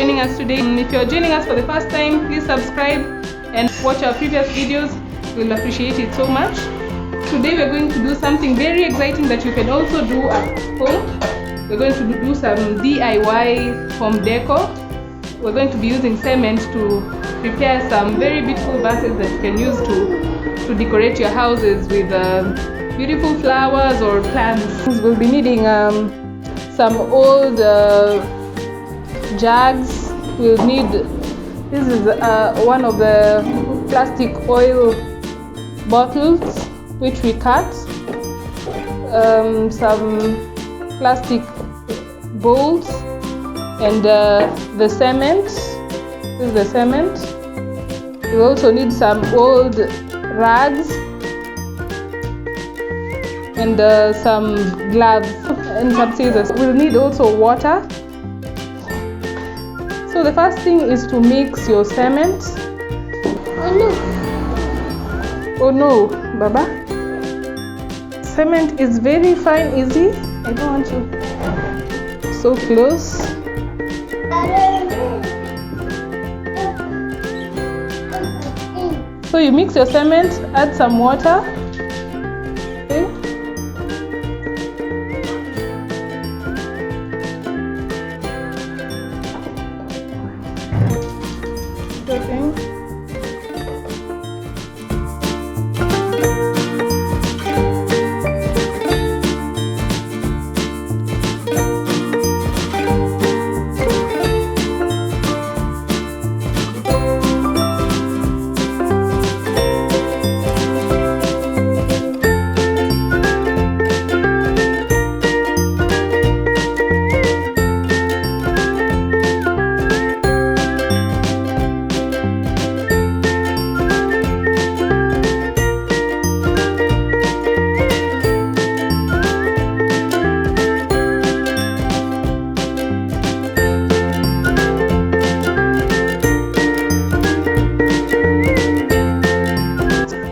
joining us today. If you're joining us for the first time, please subscribe and watch our previous videos. We'll appreciate it so much. Today we're going to do something very exciting that you can also do at home. We're going to do some DIY home decor. We're going to be using cement to prepare some very beautiful vases that you can use to decorate your houses with beautiful flowers or plants. We'll be needing some old jugs. We'll need, this is one of the plastic oil bottles which we cut, some plastic bowls, and the cement. This is the cement. We also need some old rags and some gloves and some scissors. We'll need also water. So the first thing is to mix your cement. Oh no, Baba. Cement is very fine, easy. I don't want you so close. So you mix your cement, add some water. Okay. Okay.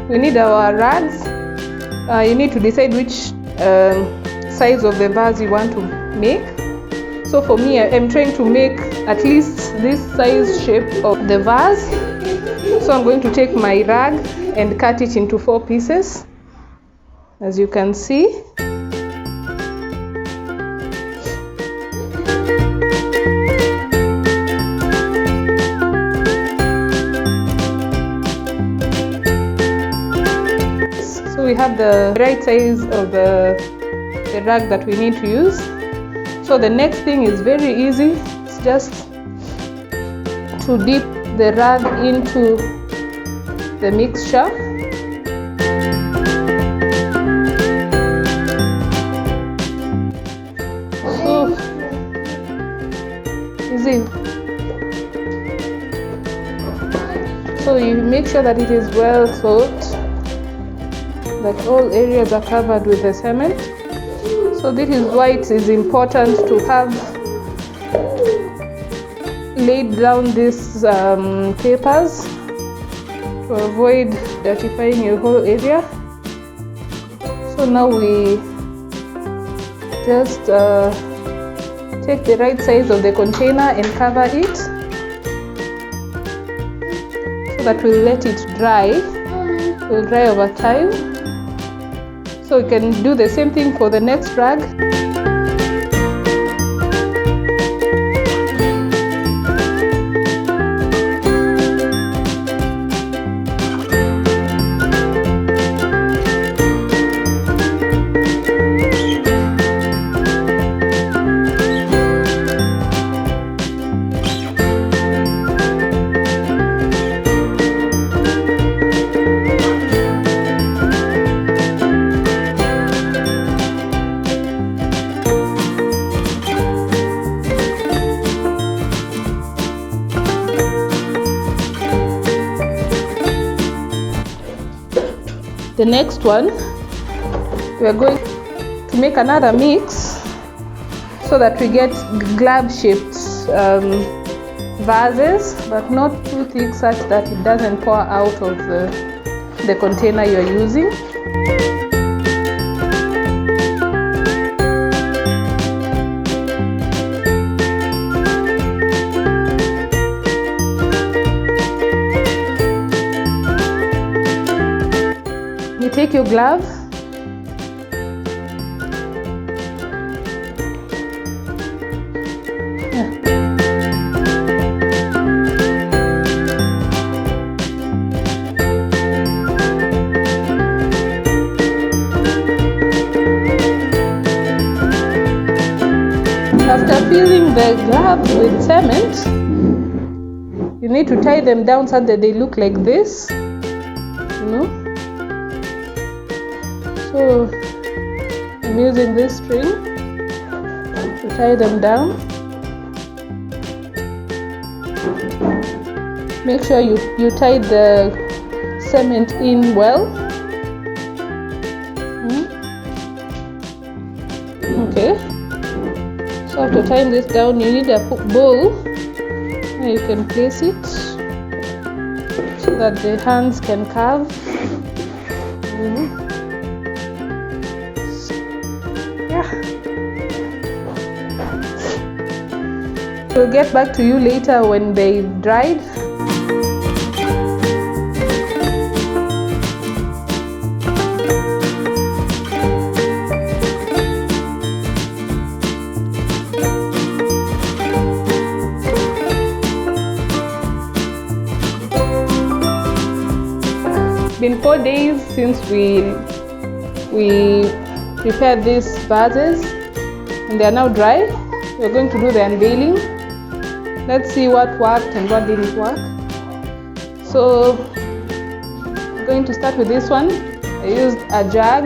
We need our rags. You need to decide which size of the vase you want to make. So for me, I'm trying to make at least this size shape of the vase. So I'm going to take my rag and cut it into 4 pieces, as you can see. We have the right size of the rag that we need to use. So the next thing is very easy. It's just to dip the rag into the mixture. So easy. So you make sure that it is well soaked, that all areas are covered with the cement. So this is why it is important to have laid down these papers to avoid dirtifying your whole area. So now we just take the right size of the container and cover it, so that we'll let it dry. It will dry over time. So we can do the same thing for the next rag. The next one, we are going to make another mix so that we get glove shaped vases, but not too thick such that it doesn't pour out of the container you are using. take your glove. After filling the gloves with cement, you need to tie them down so that they look like this, So I'm using this string to tie them down. Make sure you tie the cement in well. Okay. So after tying this down, you need a bowl where you can place it so that the hands can curve. Yeah. We'll get back to you later when they've dried. Been 4 days since we prepared these vases, and they are now dry. We're going to do the unveiling. Let's see what worked and what didn't work. So I'm going to start with this one. I used a jug,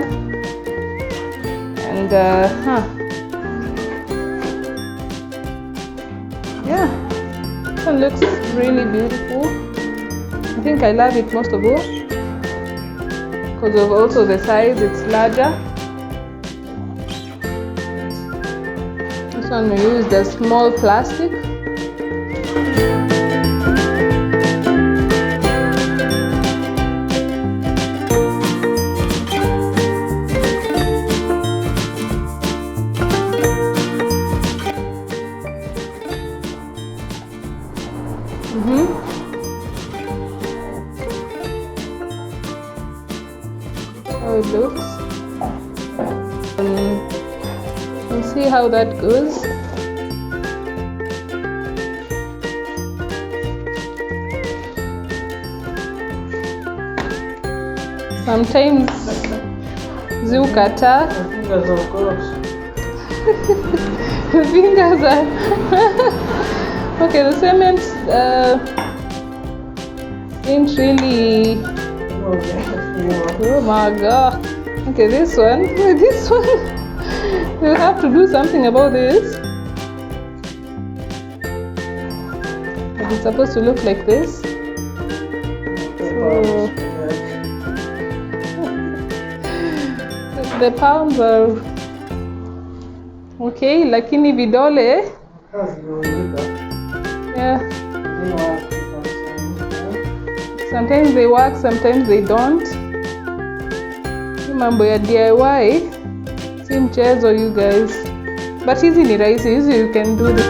and yeah, this one looks really beautiful. I think I love it most of all because of also the size, it's larger. This one we used a small plastic. How it looks. We'll see how that goes. Sometimes zukata. Fingers of course. Fingers are okay. The cement didn't really. Oh my god. Okay, this one. We'll have to do something about this. It's supposed to look like this. So the palms are okay, lakini vidole. Yeah. Sometimes they work, sometimes they don't. Mambo ya DIY si mchezo, you guys, but hizi ni rahisi, hizi you can do this.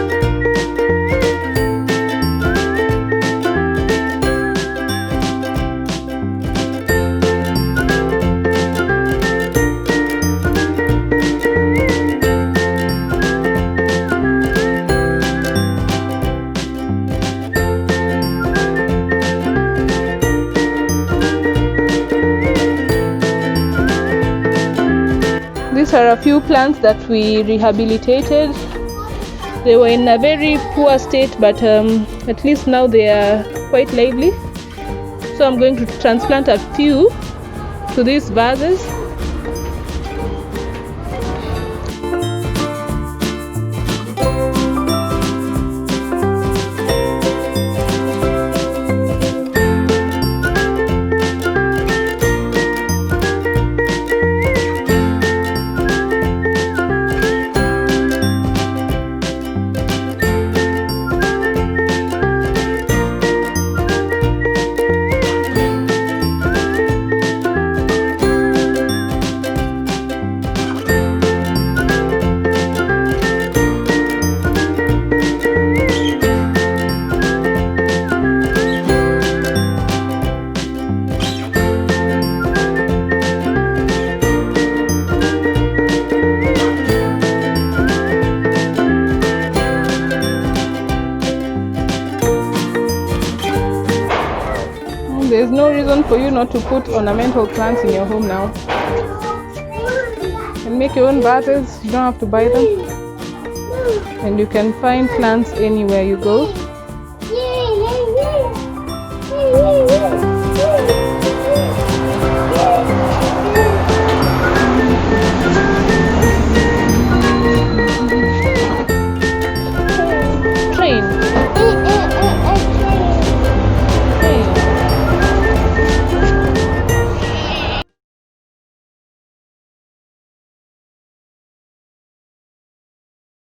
These are a few plants that we rehabilitated. They were in a very poor state, but at least now they are quite lively. So I'm going to transplant a few to these vases. There's no reason for you not to put ornamental plants in your home now. And make your own vases, you don't have to buy them. And you can find plants anywhere you go.